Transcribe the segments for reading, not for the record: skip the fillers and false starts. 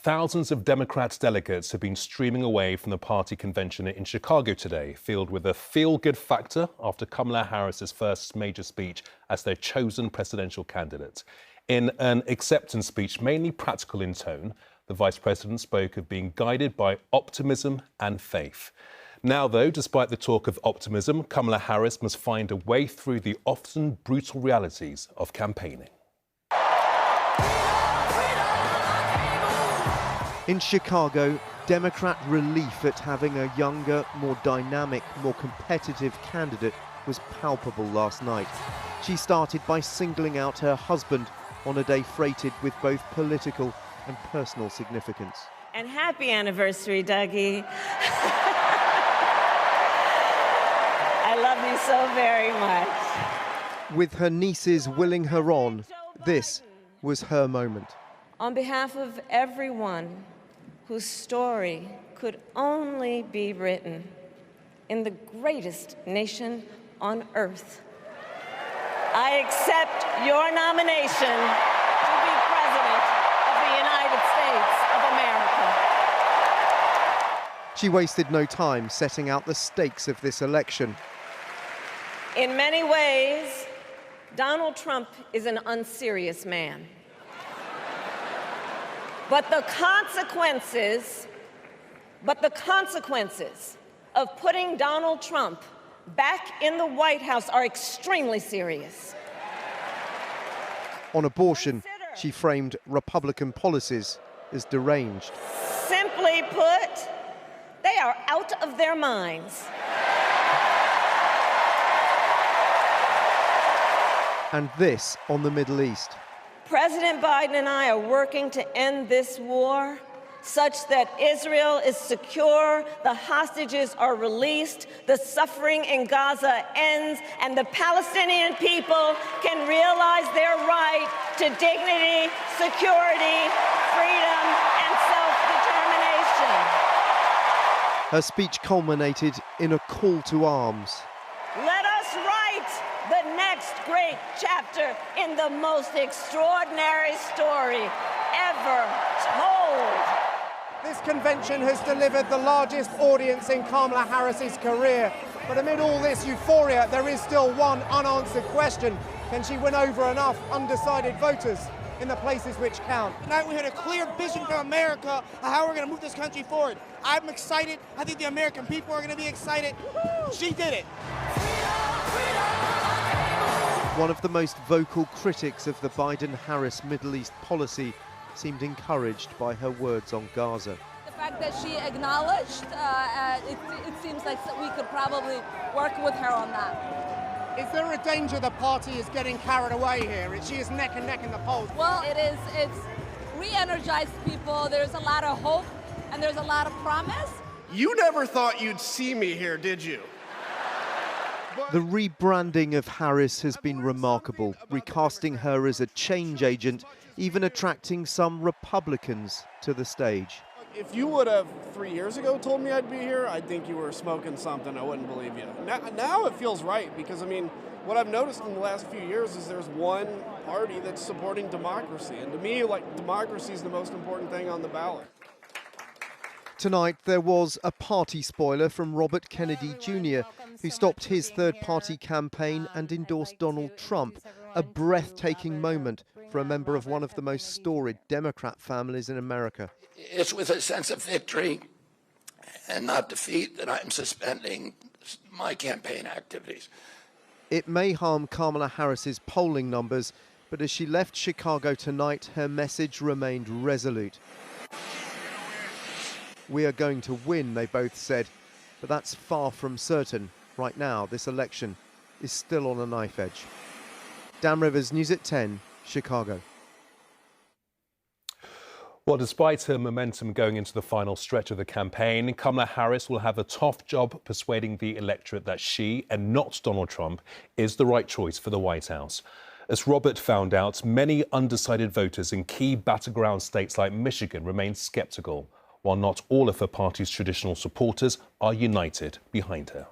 thousands of Democrats delegates have been streaming away from the party convention in Chicago today, filled with a feel-good factor after Kamala Harris's first major speech as their chosen presidential candidate. In an acceptance speech mainly practical in tone, the vice president spoke of being guided by optimism and faith. Now, though, despite the talk of optimism, Kamala Harris must find a way through the often brutal realities of campaigning. In Chicago, Democrat relief at having a younger, more dynamic, more competitive candidate was palpable last night. She started by singling out her husband on a day freighted with both political and personal significance. And happy anniversary, Dougie. I love you so very much. With her nieces willing her on, this was her moment. On behalf of everyone whose story could only be written in the greatest nation on earth, I accept your nomination to be President of the United States of America. She wasted no time setting out the stakes of this election. In many ways, Donald Trump is an unserious man. But the consequences of putting Donald Trump back in the White House are extremely serious. On abortion, she framed Republican policies as deranged. Simply put, they are out of their minds. And this on the Middle East. President Biden and I are working to end this war such that Israel is secure, the hostages are released, the suffering in Gaza ends, and the Palestinian people can realize their right to dignity, security, freedom, and self-determination. Her speech culminated in a call to arms. Let us write the next great chapter in the most extraordinary story ever told. This convention has delivered the largest audience in Kamala Harris's career. But amid all this euphoria, there is still one unanswered question. Can she win over enough undecided voters in the places which count? Tonight we had a clear vision for America of how we're going to move this country forward. I'm excited. I think the American people are going to be excited. She did it. One of the most vocal critics of the Biden-Harris Middle East policy seemed encouraged by her words on Gaza. The fact that she acknowledged, it seems like we could probably work with her on that. Is there a danger the party is getting carried away here? She is neck and neck in the polls. Well, it's re-energized people. There's a lot of hope and there's a lot of promise. You never thought you'd see me here, did you? The rebranding of Harris has been remarkable, recasting her as a change agent, even attracting some Republicans to the stage. If you would have 3 years ago told me I'd be here, I'd think you were smoking something. I wouldn't believe you. Now it feels right because, I mean, what I've noticed in the last few years is there's one party that's supporting democracy. And to me, like, democracy is the most important thing on the ballot. Tonight, there was a party spoiler from Robert Kennedy Jr., who stopped his third-party campaign and endorsed Donald Trump, a breathtaking moment for a member of one of the most storied Democrat families in America. It's with a sense of victory and not defeat that I'm suspending my campaign activities. It may harm Kamala Harris's polling numbers, but as she left Chicago tonight, her message remained resolute. We are going to win, they both said, but that's far from certain. Right now, this election is still on a knife edge. Dan Rivers, News at 10, Chicago. Well, despite her momentum going into the final stretch of the campaign, Kamala Harris will have a tough job persuading the electorate that she, and not Donald Trump, is the right choice for the White House. As Robert found out, many undecided voters in key battleground states like Michigan remain sceptical, while not all of her party's traditional supporters are united behind her.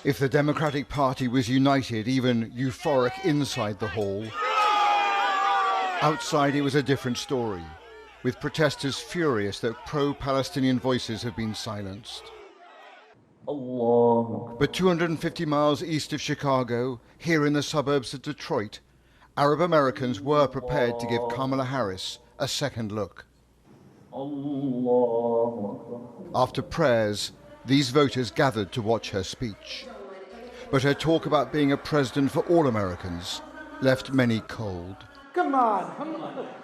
If the Democratic Party was united, even euphoric inside the hall, Outside, it was a different story, with protesters furious that pro-Palestinian voices have been silenced. But 250 miles east of Chicago, here in the suburbs of Detroit, Arab Americans were prepared to give Kamala Harris a second look. After prayers, these voters gathered to watch her speech. But her talk about being a president for all Americans left many cold. Come on.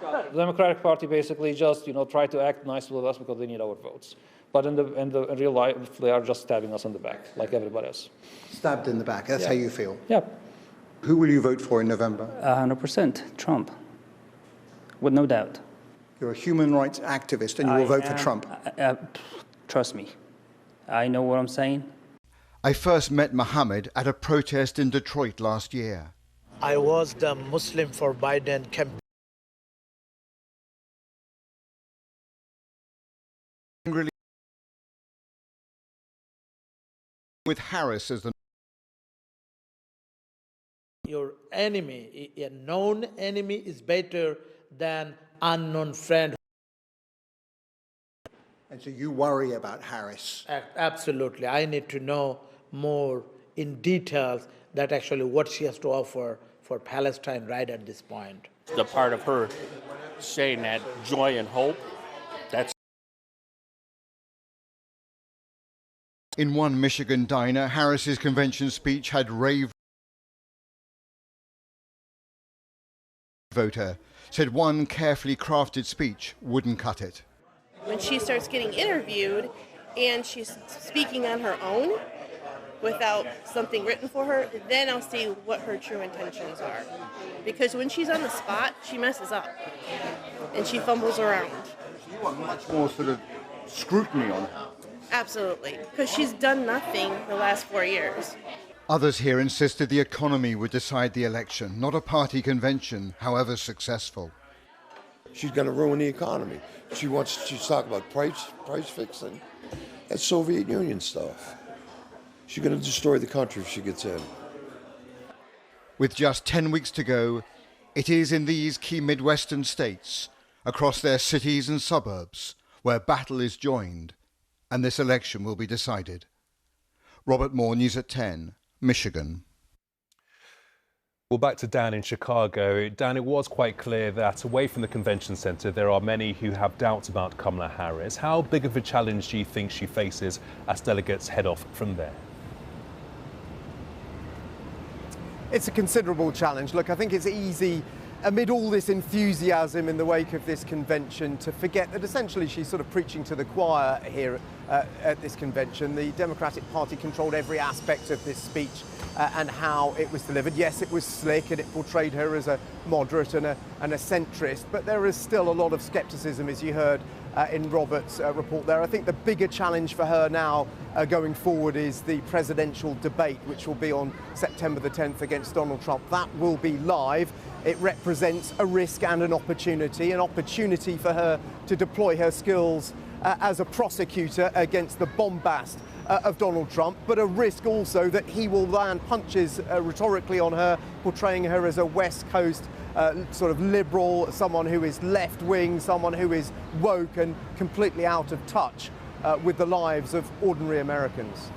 The Democratic Party basically just, try to act nice with us because they need our votes. But in real life, they are just stabbing us in the back, like everybody else. Stabbed in the back, that's how you feel? Yeah. Who will you vote for in November? 100%, Trump, with no doubt. You're a human rights activist and you will vote for Trump? Trust me, I know what I'm saying. I first met Mohammed at a protest in Detroit last year. I was the Muslim for Biden campaign. With Harris as the Your enemy, a known enemy, is better than unknown friend. And so you worry about Harris? Absolutely. I need to know more in details that actually what she has to offer for Palestine right at this point. The part of her saying that joy and hope, that's... In one Michigan diner, Harris's convention speech had rave voter said one carefully crafted speech wouldn't cut it. When she starts getting interviewed and she's speaking on her own without something written for her, then I'll see what her true intentions are. Because when she's on the spot, she messes up and she fumbles around. You want much more sort of scrutiny on her? Absolutely, because she's done nothing the last 4 years. Others here insisted the economy would decide the election, not a party convention, however successful. She's going to ruin the economy. She's talking about price fixing. That's Soviet Union stuff. She's going to destroy the country if she gets in. With just 10 weeks to go, it is in these key Midwestern states, across their cities and suburbs, where battle is joined, and this election will be decided. Robert Moore, News at 10, Michigan. Well, back to Dan in Chicago. Dan, it was quite clear that away from the convention centre, there are many who have doubts about Kamala Harris. How big of a challenge do you think she faces as delegates head off from there? It's a considerable challenge. Look, I think it's easy amid all this enthusiasm in the wake of this convention to forget that essentially she's sort of preaching to the choir here at this convention. The Democratic Party controlled every aspect of this speech and how it was delivered. Yes, it was slick and it portrayed her as a moderate and a centrist, but there is still a lot of scepticism, as you heard in Robert's report there. I think the bigger challenge for her now going forward is the presidential debate, which will be on September the 10th against Donald Trump. That will be live. It represents a risk and an opportunity for her to deploy her skills as a prosecutor against the bombast of Donald Trump, but a risk also that he will land punches rhetorically on her, portraying her as a West Coast sort of liberal, someone who is left-wing, someone who is woke and completely out of touch with the lives of ordinary Americans.